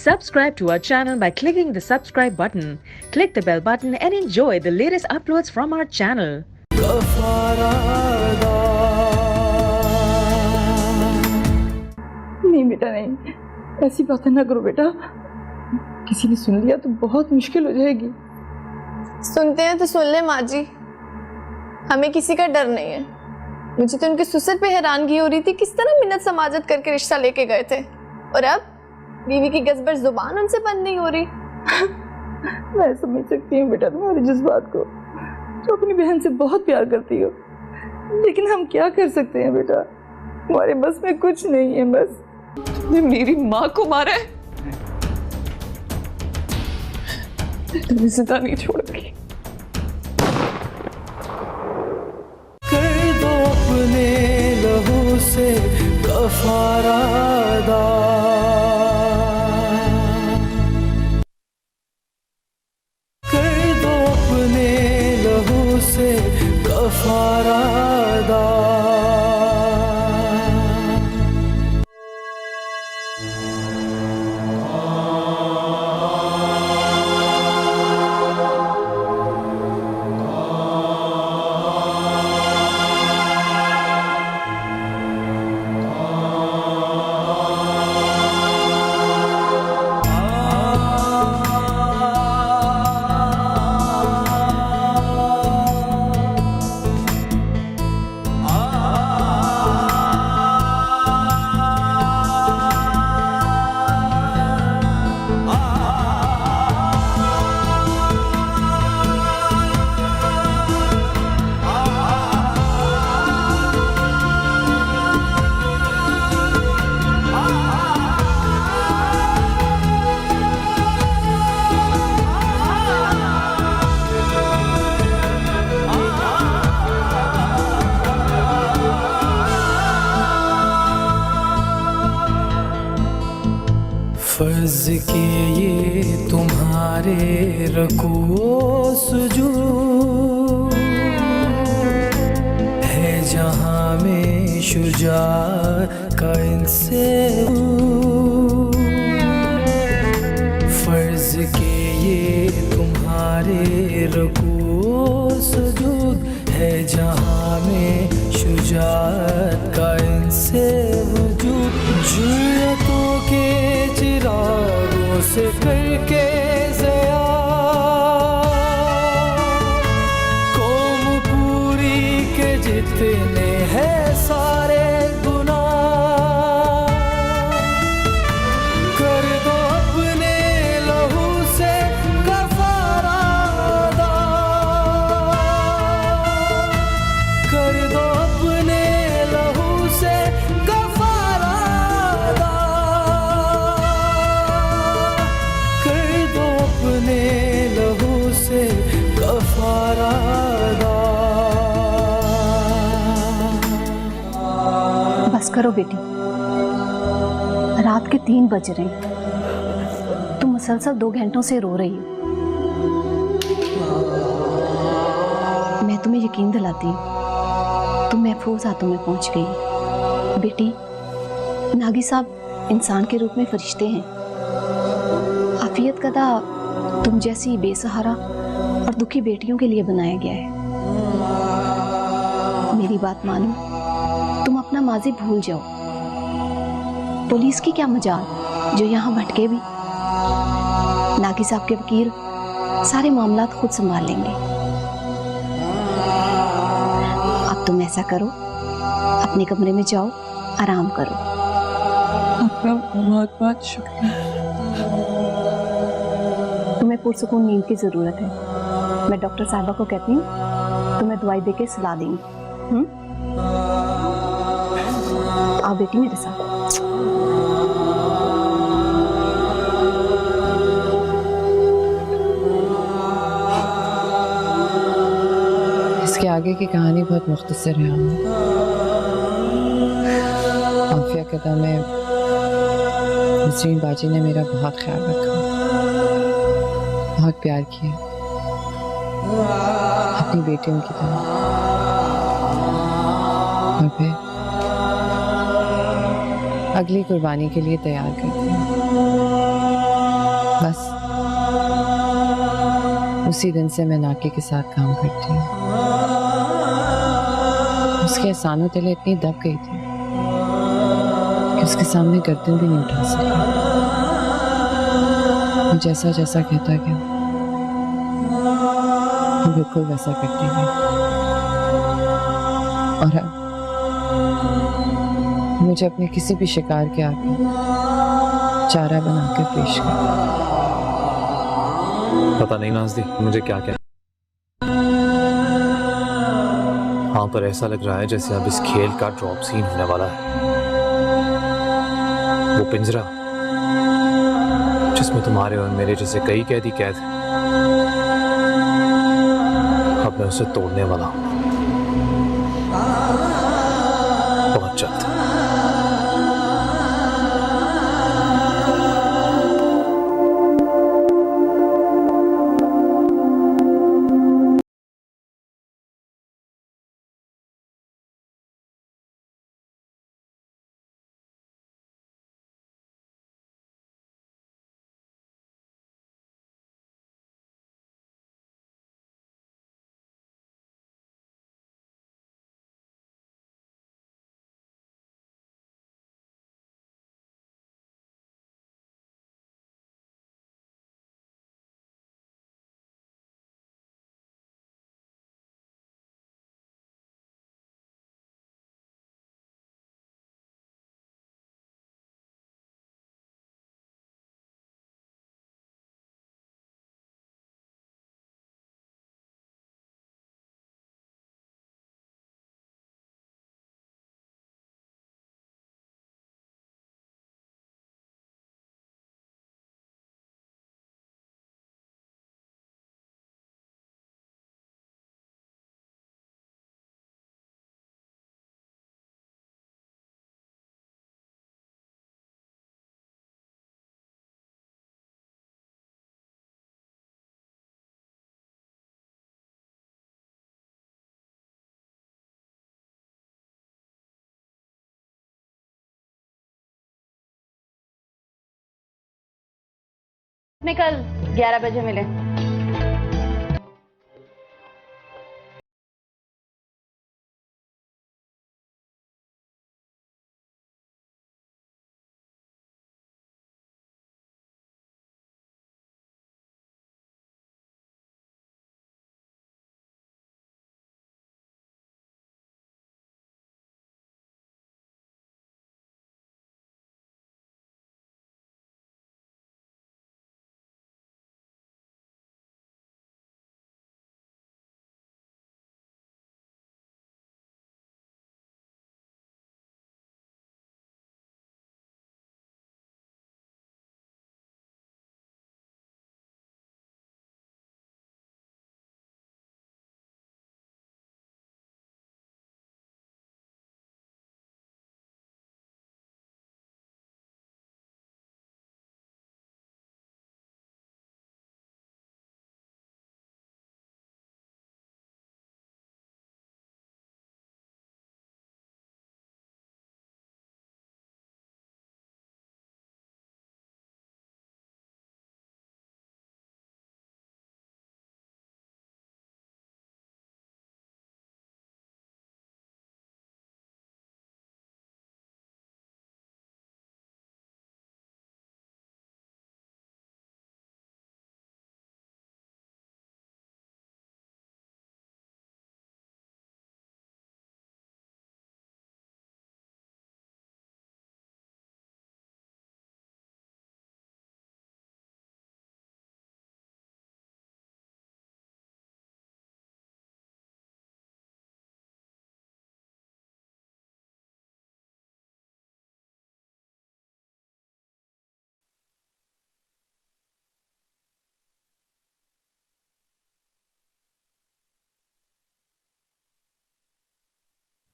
Subscribe to our channel by clicking the subscribe button. Click the bell button and enjoy the latest uploads from our channel. नहीं बेटा नहीं, ऐसी बातें ना करो बेटा। किसी ने सुन लिया तो बहुत मुश्किल हो जाएगी। सुनते हैं तो सुन ले माँ जी, हमें किसी का डर नहीं है। मुझे तो उनके ससुर पे हैरानगी हो रही थी, किस तरह मिन्नत समाजत करके रिश्ता लेके गए थे, और अब बीवी की गजबर जुबान उनसे बंद नहीं हो रही। मैं समझ सकती हूँ बेटा तुम्हारे जज्बात को, जो अपनी बहन से बहुत प्यार करती हो, लेकिन हम क्या कर सकते हैं बेटा, हमारे बस में कुछ नहीं है। बस तुमने मेरी माँ को मारा है, तुम्हें जिंदा नहीं छोड़ूंगी। कर दो अपने लहू से कफारा अदा, कर दो अपने लहू से कफारा अदा। फर्ज के ये तुम्हारे रको सुजूद है, जहाँ में शुजा का इनसे फर्ज के ये तुम्हारे रको सुजूद है, जहाँ में शुजात का इनसे वजूद। जुर्रतों के चिरागों से करके ज़या कौम पूरी के जितने हैं सारे गुनाह, कर दो अपने लहू से कफारा अदा, कर दो अपने लहू से कफारा अदा, कर दो अपने लहू से कफारा अदा। बस करो बेटी, रात के 3 बज रहे हैं, तुम मुसलसल 2 घंटों से रो रही हो। मैं तुम्हें यकीन दिलाती हूँ, तुम महफूज हाथों में पहुंच गई। बेटी, नागी साहब इंसान के रूप में फरिश्ते हैं। आफियत कदा तुम जैसी बेसहारा और दुखी बेटियों के लिए बनाया गया है। मेरी बात मानो, तुम अपना माजी भूल जाओ। पुलिस की क्या मजाल जो यहाँ भटके भी। नागी साहब के वकील सारे मामलात खुद संभाल लेंगे। अब तुम ऐसा करो, अपने कमरे में जाओ, आराम करो। आपका बहुत बहुत शुक्रिया। तुम्हें पुरसुकून नींद की जरूरत है। मैं डॉक्टर साहिबा को कहती हूँ, तुम्हें दवाई देके सुला देंगी। आओ बेटी मेरे साथ। इसके आगे की कहानी बहुत मुख्तसर है। आफिया के दम में नसरीन बाजी ने मेरा बहुत ख्याल रखा, बहुत प्यार किया, अपनी बेटियों की तरह। और फिर अगली कुर्बानी के लिए तैयार करती हूँ। उसी दिन से मैं नाके के साथ काम करती हूँ। उसके एहसानों तले इतनी दब गई थी कि उसके सामने गर्दन भी नहीं उठा सकी। वो जैसा जैसा कहता गया मैं बिल्कुल वैसा करती गई। और अब मुझे अपने किसी भी शिकार के आगे चारा बनाकर पेश कर। पता नहीं नाज़दी मुझे क्या क्या। हाँ पर ऐसा लग रहा है जैसे अब इस खेल का ड्रॉप सीन होने वाला है। वो पिंजरा जिसमें तुम्हारे और मेरे जैसे कई कैदी कैद हैं, अब मैं उसे तोड़ने वाला हूं बहुत जल्द। में कल 11 बजे मिले।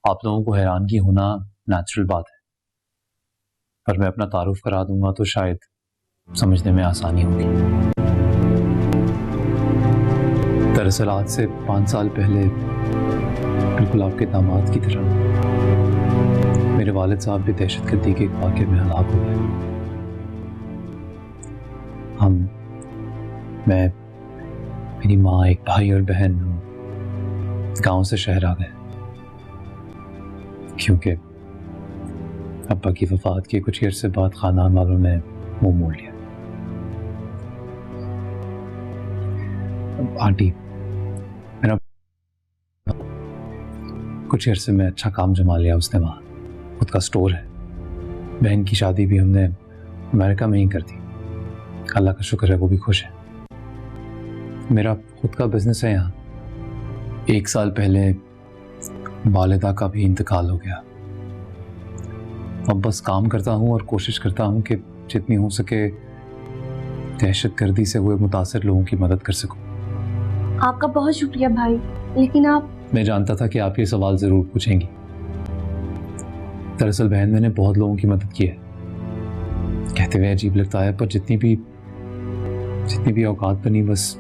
आप लोगों को हैरानगी होना नेचुरल बात है, पर मैं अपना तारुफ करा दूंगा तो शायद समझने में आसानी होगी। दरअसल आज से 5 साल पहले बिल्कुल आपके दामाद की तरह मेरे वालिद साहब भी दहशतगर्दी के एक वाक़े में हलाक हो गए। मैं मेरी माँ, एक भाई और बहन गांव से शहर आ गए क्योंकि अब्बा की वफात के कुछ अरसे बाद खानदान वालों ने मुंह मोड़ लिया। आंटी, मेरा कुछ अरसे में अच्छा काम जमा लिया उसने, वहाँ खुद का स्टोर है। बहन की शादी भी हमने अमेरिका में ही कर दी, अल्लाह का शुक्र है वो भी खुश है। मेरा खुद का बिजनेस है यहाँ। 1 साल पहले वालिदा का भी इंतकाल हो गया। अब बस काम करता हूँ और कोशिश करता हूँ कि जितनी हो सके दहशतगर्दी से हुए मुतासर लोगों की मदद कर सकूं। आपका बहुत शुक्रिया भाई, लेकिन आप... मैं जानता था कि आप ये सवाल जरूर पूछेंगी। दरअसल बहन, मैंने बहुत लोगों की मदद की है। कहते हुए अजीब लगता है, पर जितनी भी औकात बनी बस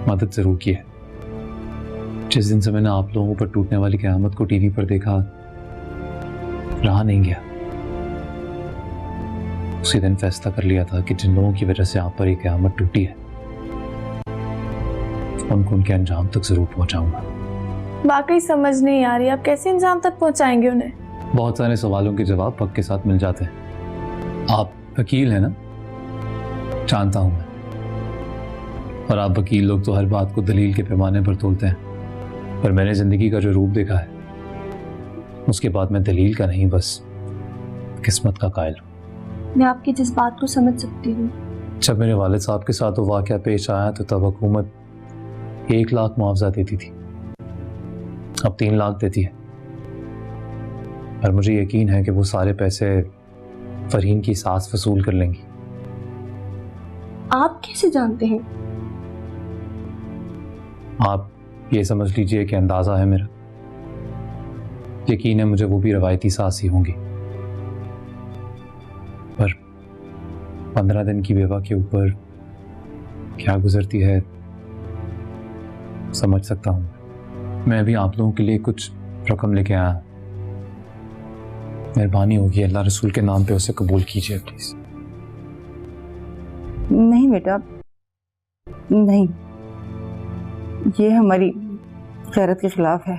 मदद जरूर की है। जिस दिन से मैंने आप लोगों पर टूटने वाली क़यामत को टीवी पर देखा, रहा नहीं गया। उसी दिन फैसला कर लिया था कि जिन लोगों की वजह से आप पर एक क़यामत टूटी है, उनको उनके अंजाम तक जरूर पहुंचाऊंगा। वाकई समझ नहीं आ रही, आप कैसे अंजाम तक पहुंचाएंगे उन्हें? बहुत सारे सवालों के जवाब वक्त के साथ मिल जाते हैं। आप वकील हैं ना, जानता हूं मैं। और आप वकील लोग तो हर बात को दलील के पैमाने पर तोलते हैं, पर मैंने जिंदगी का जो रूप देखा है, उसके बाद मैं दलील का नहीं बस किस्मत का कायल हूं। मैं आपके जज्बात को समझ सकती हूँ। जब मेरे वालिद साहब के साथ वो वाक़या पेश आया तो तब हुकूमत 1 लाख मुआवजा देती थी, अब 3 लाख देती है। और मुझे यकीन है कि वो सारे पैसे फरहीन की सास वसूल कर लेंगी। आप कैसे जानते हैं? आप ये समझ लीजिए कि अंदाजा है मेरा। यकीन है मुझे वो भी रवायती सास ही होंगी, पर 15 दिन की बेवा के ऊपर क्या गुजरती है समझ सकता हूँ। मैं अभी आप लोगों के लिए कुछ रकम लेके आया। मेहरबानी होगी, अल्लाह रसूल के नाम पे उसे कबूल कीजिए प्लीज। नहीं बेटा, नहीं, ये हमारी गैरत के खिलाफ है।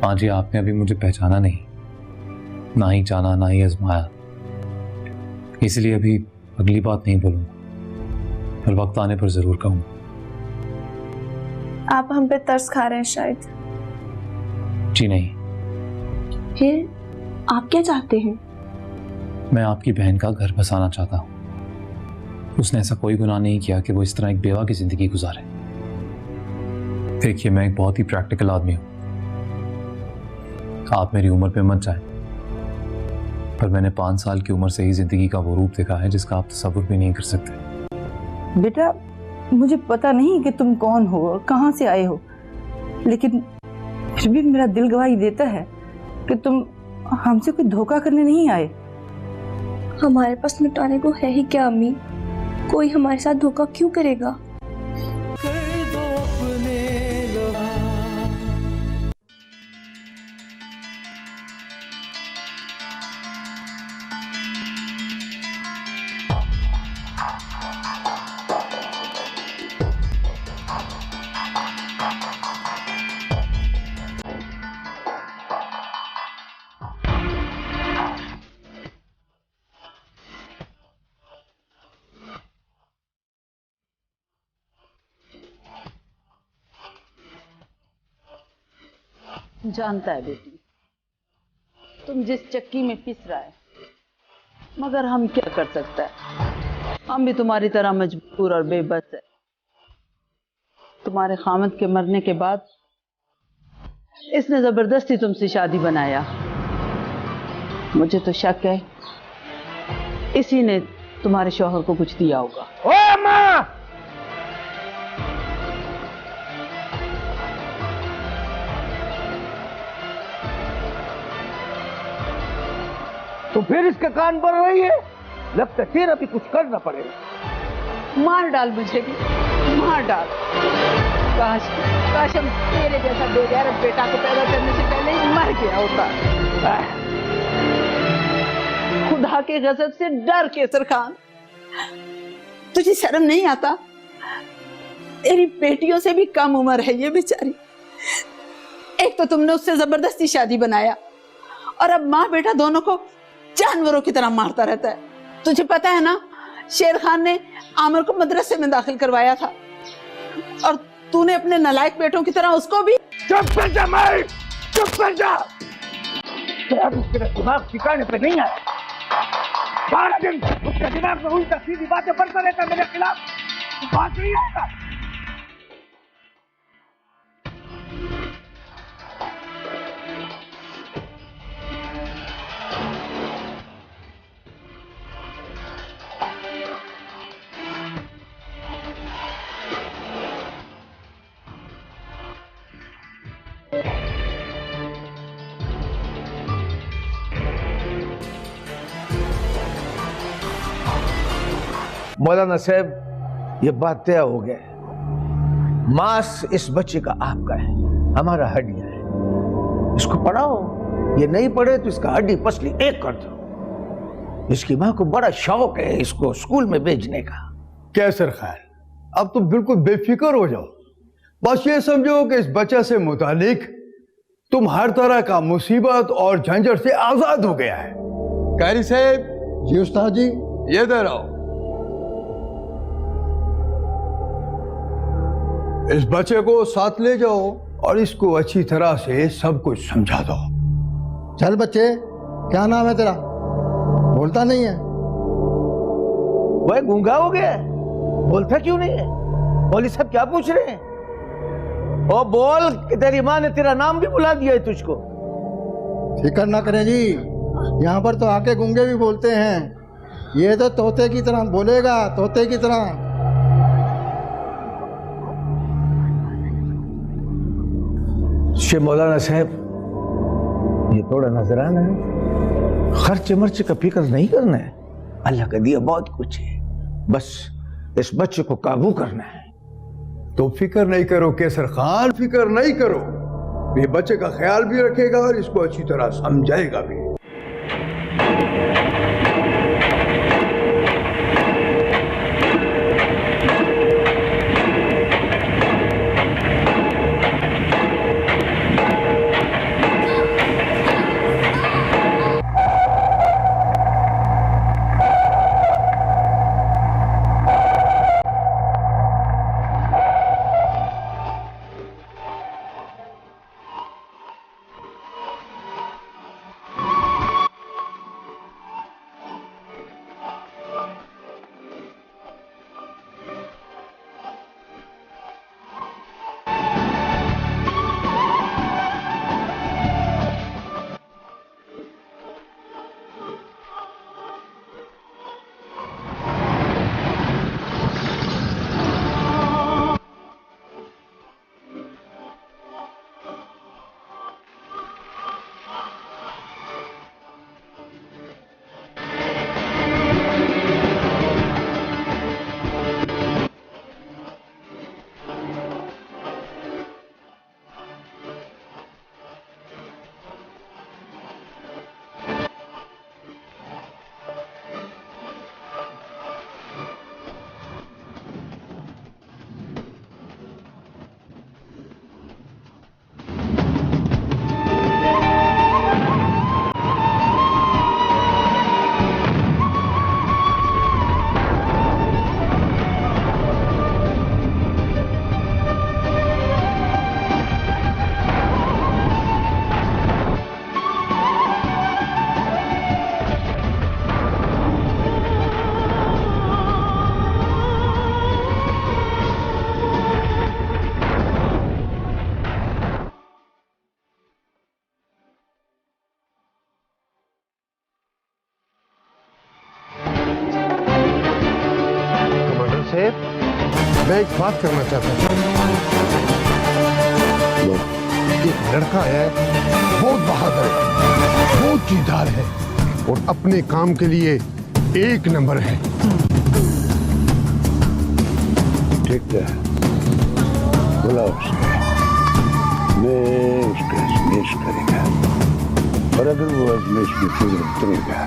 हाँ जी, आपने अभी मुझे पहचाना नहीं, ना ही जाना, ना ही आजमाया, इसलिए अभी अगली बात नहीं बोलूंगा, पर वक्त आने पर जरूर कहूंगा। आप हम पे तरस खा रहे हैं शायद। जी नहीं। फिर आप क्या चाहते हैं? मैं आपकी बहन का घर बसाना चाहता हूँ। उसने ऐसा कोई गुनाह नहीं किया कि वो इस तरह एक बेवा की जिंदगी गुजारे। देखिए, मैं एक बहुत ही प्रैक्टिकल आदमी हूँ। आप मेरी उम्र पे मत जाएं, पर मैंने 5 साल की उम्र से ही जिंदगी का वो रूप देखा है जिसका आप तसव्वुर भी नहीं कर सकते। बेटा, मुझे पता नहीं कि तुम कौन हो और कहाँ से आए हो, लेकिन फिर भी मेरा दिल गवाही देता है कि तुम हमसे कोई धोखा करने नहीं आए। हमारे पास लुटाने को है ही क्या अम्मी? कोई हमारे साथ धोखा क्यों करेगा? कर दो अपने लहा। जानता है बेटी, तुम जिस चक्की में पिस रहा है, मगर हम क्या कर सकते हैं? हम भी तुम्हारी तरह मजबूर और बेबस है। तुम्हारे खामद के मरने के बाद इसने जबरदस्ती तुमसे शादी बनाया। मुझे तो शक है इसी ने तुम्हारे शौहर को कुछ दिया होगा। ओए माँ! तो फिर इसके कान भर रही है? लगता तेरा भी कुछ करना पड़ेगा। मार डाल मुझे भी, मार डाल। काश हम तेरे जैसा बेगैरत बेटा को पैदा करने से पहले ही मर गया होता। खुदा के गजब से डर केसर खान, तुझे शर्म नहीं आता? तेरी बेटियों से भी कम उम्र है ये बेचारी। एक तो तुमने उससे जबरदस्ती शादी बनाया और अब माँ बेटा दोनों को जानवरों की तरह मारता रहता है। तुझे पता है ना, शेर खान ने आमिर को मदरसे में दाखिल करवाया था और तूने अपने नालायक बेटों की तरह उसको भी। चुप कर जा माई, चुप कर जा। तेरा दिमाग ठिकाने पे नहीं आया। सारा दिन उसके दिमाग में उल्टा सीधी बातें बढ़ता रहता मेरे खिलाफ। बात नहीं आता। मौलाना साहब, ये बात तय हो गया है। मांस इस बच्चे का आपका है, हमारा हड्डियां है। इसको पढ़ाओ, ये नहीं पढ़े तो इसका हड्डी पसली एक कर दो। इसकी मां को बड़ा शौक है इसको स्कूल में भेजने का। कैसर खैर, अब तो बिल्कुल बेफिक्र हो जाओ। बस ये समझो कि इस बच्चे से मुतालिक तुम हर तरह का मुसीबत और झंझट से आजाद हो गया है। कारी साहब। जी उस्ताद जी। ये इधर आओ। इस बच्चे को साथ ले जाओ और इसको अच्छी तरह से सब कुछ समझा दो। चल बच्चे, क्या नाम है तेरा? बोलता नहीं है। वह गूंगा हो गया, बोलता क्यों नहीं है? मौलवी साहब क्या पूछ रहे हैं? ओ बोल कि तेरी माँ ने तेरा नाम भी बुला दिया है तुझको। फिक्र ना करें जी, यहाँ पर तो आके गूंगे भी बोलते हैं। ये तो तोते की तरह बोलेगा, तोते की तरह। मौलाना साहब, ये थोड़ा नजराना है। खर्च मर्च का फिक्र नहीं करना है। अल्लाह का दिया बहुत कुछ है, बस इस बच्चे को काबू करना है। तो फिक्र नहीं करो केसर खान, फिक्र नहीं करो। ये बच्चे का ख्याल भी रखेगा और इसको अच्छी तरह समझाएगा भी। मैं एक बात करना चाहता हूँ। एक लड़का है, बहुत बहादुर है, बहुत जीदार है और अपने काम के लिए एक नंबर है। ठीक है, बुलाओ उसको। मैं उसका आजमेश करेगा और अगर वो आजमेश में फिर उतरेगा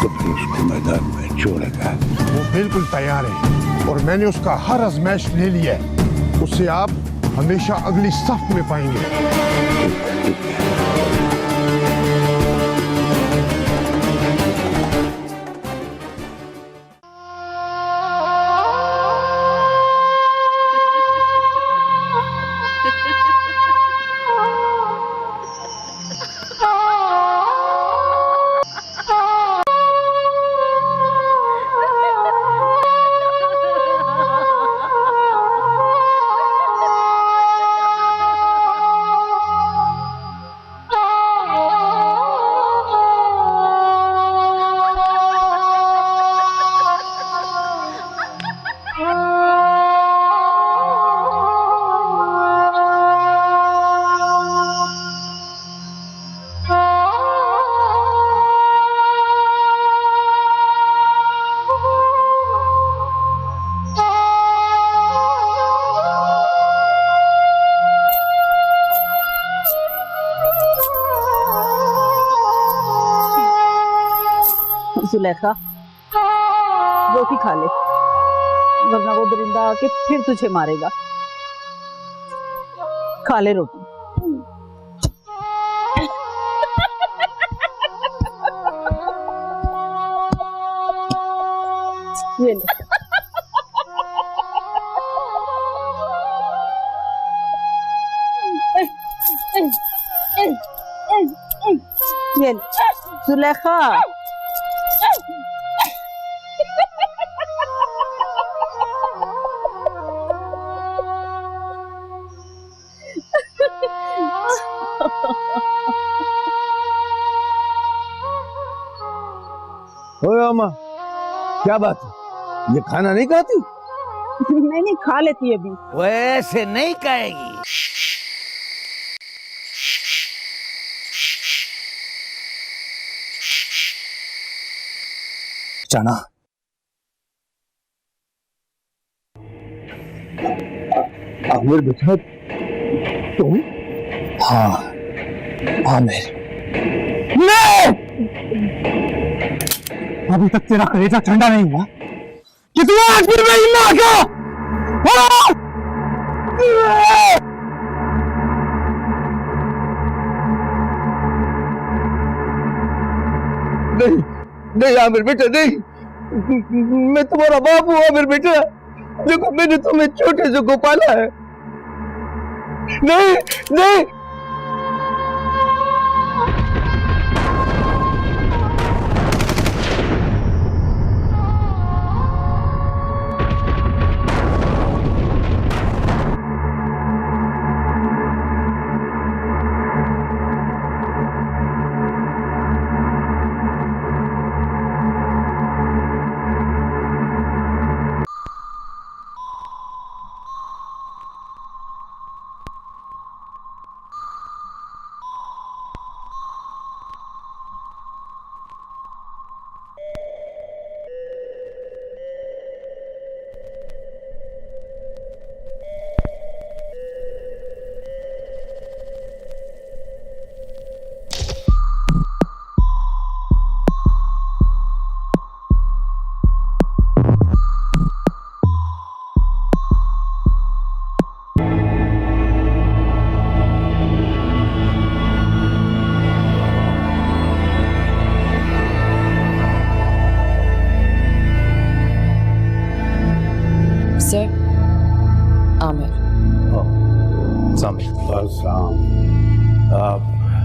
तो फिर उसको मैदान में छोड़ेगा। वो बिल्कुल तैयार है और मैंने उसका हर आजमाइश ले लिया है। उसे आप हमेशा अगली सफ में पाएंगे। सुलेखा रोटी खा ले, वरना वो दरिंदा आके फिर तुझे मारेगा। खा ले रोटी। ये ले। ये ले सुलेखा। ओए अम्मा, क्या बात है? ये खाना नहीं खाती? नहीं खा लेती अभी। वैसे नहीं खाएगी। जाना आमिर बेटा, तुम? हाँ आमिर। अभी तक तेरा कलेजा ठंडा नहीं हुआ कि तू आज फिर मेरी मां का नहीं नहीं आमिर बेटा, नहीं। मैं तुम्हारा बाप हूँ आमिर बेटा। देखो मैंने तुम्हें छोटे से को पाला है। नहीं नहीं।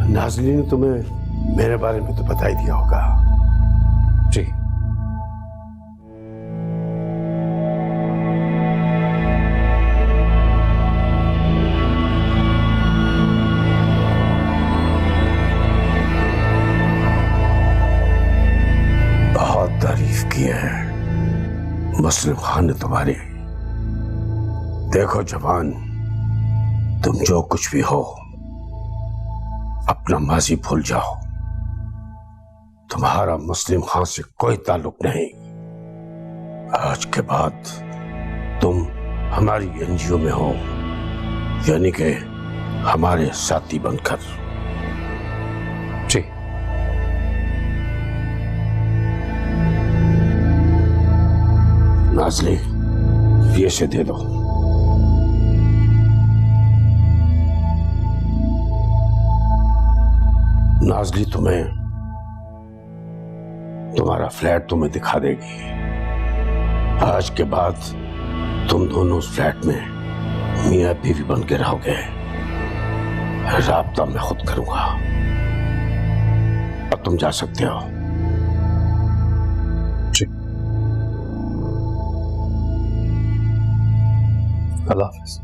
नाज़रीन ने तुम्हें मेरे बारे में तो बता ही दिया होगा। जी। बहुत तारीफ की है मुस्लिम खान ने तुम्हारी। देखो जवान, तुम जो कुछ भी हो अपना माजी भूल जाओ। तुम्हारा मुस्लिम खान से कोई ताल्लुक नहीं। आज के बाद तुम हमारी एनजीओ में हो, यानी कि हमारे साथी बनकर। जी। नाज़ली, ये से दे दो। नाजली तुम्हें तुम्हारा फ्लैट तुम्हें दिखा देगी। आज के बाद तुम दोनों उस फ्लैट में मियां बीवी बन के रहोगे। राब्ता मैं खुद करूंगा। अब तुम जा सकते हो। अल्लाह हाफिज।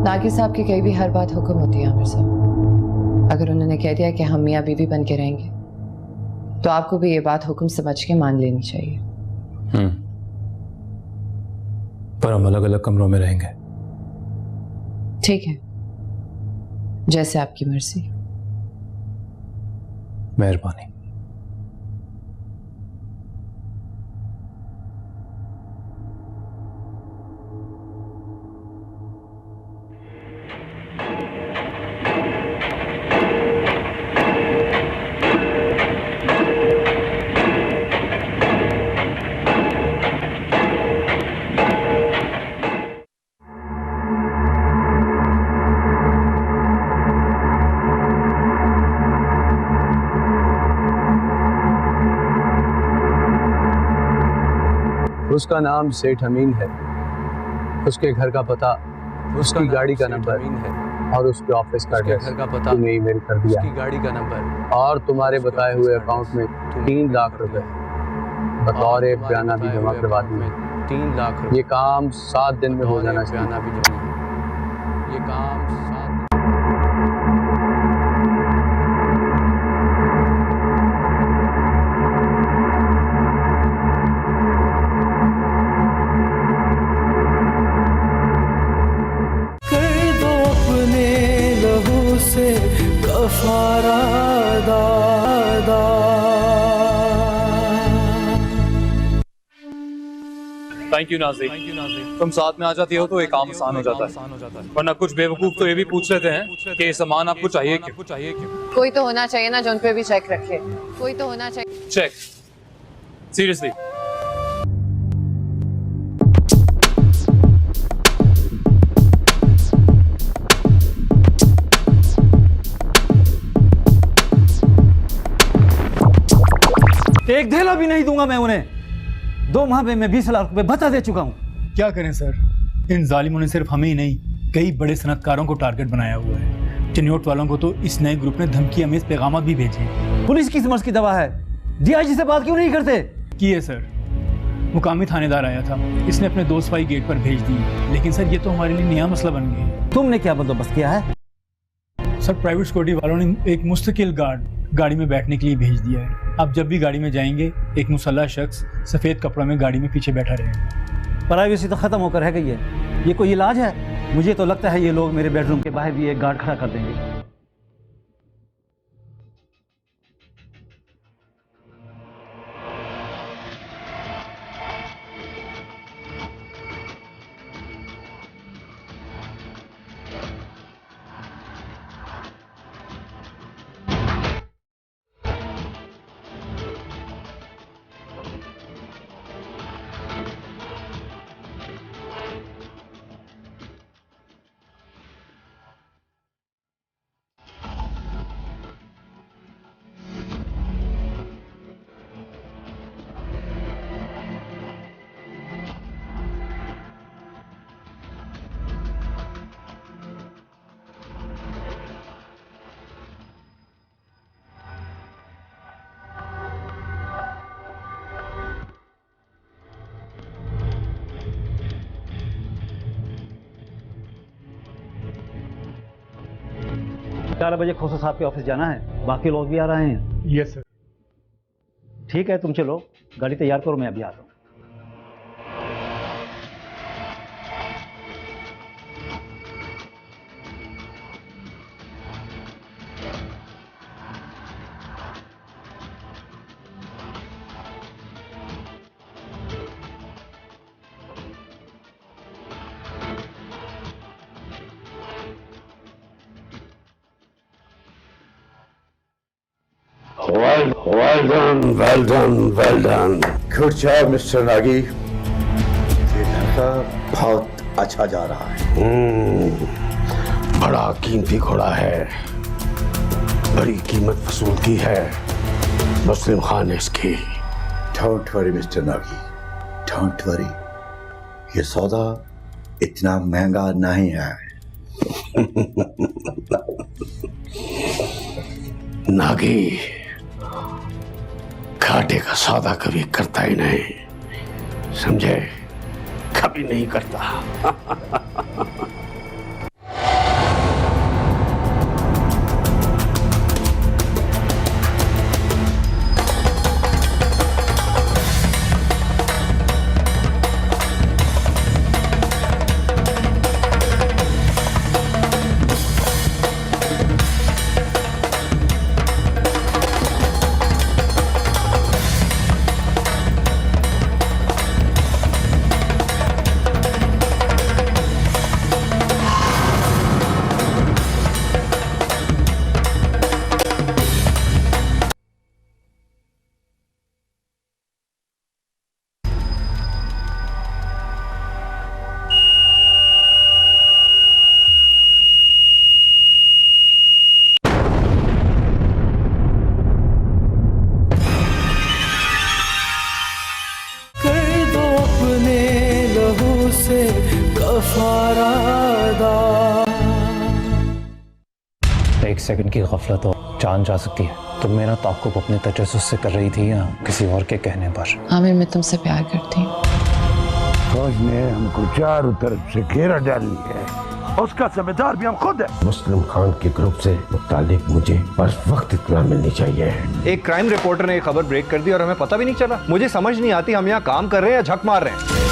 नागी साहब की कही भी हर बात हुक्म होती है आमिर साहब। अगर उन्होंने कह दिया कि हम मियाँ बीवी बन के रहेंगे तो आपको भी ये बात हुक्म समझ के मान लेनी चाहिए। पर हम अलग अलग कमरों में रहेंगे। ठीक है, जैसे आपकी मर्जी। मेहरबानी। उसका नाम सेठ अमीन है, उसके घर का पता, उसकी गाड़ी का नंबर है और उसके ऑफिस का एड्रेस तुम्हें ईमेल कर दिया। उसकी गाड़ी का नंबर और तुम्हारे बताए हुए अकाउंट में 3 लाख रुपए बतौर एक बयाना भी जमा करवा दिए। 3 लाख। ये काम 7 दिन में हो जाना चाहिए। ये काम 7 से कफारा दादा। Thank you Nazi. तुम साथ में आ जाती हो तो एक काम आसान हो जाता है, वरना कुछ बेवकूफ तो ये भी पूछ लेते हैं कि ये सामान आपको चाहिए क्यों। कोई तो होना चाहिए ना जो उन पे भी चेक रखे। कोई तो होना चाहिए। चेक? सीरियसली? एक धेला भी नहीं दूंगा मैं उन्हें। 2 माह में मैं 20 लाख रुपए भत्ता दे चुका हूं। क्या करें सर, इन जालिमों ने सिर्फ हमें ही नहीं कई बड़े सनतकारों को टारगेट बनाया हुआ है। चिन्होट वालों को तो इस नए ग्रुप ने धमकी अमेज पैगाम भी भेजे। पुलिस किस मर्ज की दवा है? डीआईजी से बात क्यों नहीं करते? किए सर, मुकामी थानेदार आया था, इसने अपने दोस्त भाई गेट पर भेज दी, लेकिन सर ये तो हमारे लिए नया मसला बन गया। तुमने क्या बंदोबस्त किया है? सर प्राइवेट सिक्योरिटी वालों ने एक मुस्तकिल गार्ड गाड़ी में बैठने के लिए भेज दिया है। अब जब भी गाड़ी में जाएंगे एक मुसल्लह शख्स सफेद कपड़ों में गाड़ी में पीछे बैठा रहेगा। प्राइवेसी तो खत्म होकर रह गई है। ये कोई इलाज है? मुझे तो लगता है ये लोग मेरे बेडरूम के बाहर भी एक गार्ड खड़ा कर देंगे। चार बजे खोसा साहब के ऑफिस जाना है, बाकी लोग भी आ रहे हैं। Yes sir. ठीक है, तुम चलो, गाड़ी तैयार करो, मैं अभी आता हूँ। Well done. Good job mister Nagi. ये लड़का बहुत अच्छा जा रहा है। बड़ा कीमती घोड़ा है, बड़ी कीमत वसूल की है मुस्लिम खान ने इसकी। Don't worry mister Nagi, don't worry. ये सौदा इतना महंगा नहीं है। नागी घाटे का सौदा कभी करता ही नहीं, समझे? कभी नहीं करता। से कफारा अदा। एक सेकंड की गफलत और जान जा सकती है। तुम मेरा ताक़ुब अपने तजस्सुस से कर रही थी या किसी और के कहने पर? आमिर, मैं तुमसे प्यार करती हूँ। फौज ने हमको चारों तरफ से घेरा डाल लिया है, उसका जिम्मेदार भी हम खुद है। मुस्लिम खान के ग्रुप से मुतालिक मुझे बस वक्त इतना मिलनी चाहिए। एक क्राइम रिपोर्टर ने खबर ब्रेक कर दी और हमें पता भी नहीं चला। मुझे समझ नहीं आती हम यहाँ काम कर रहे हैं या झक मार रहे हैं।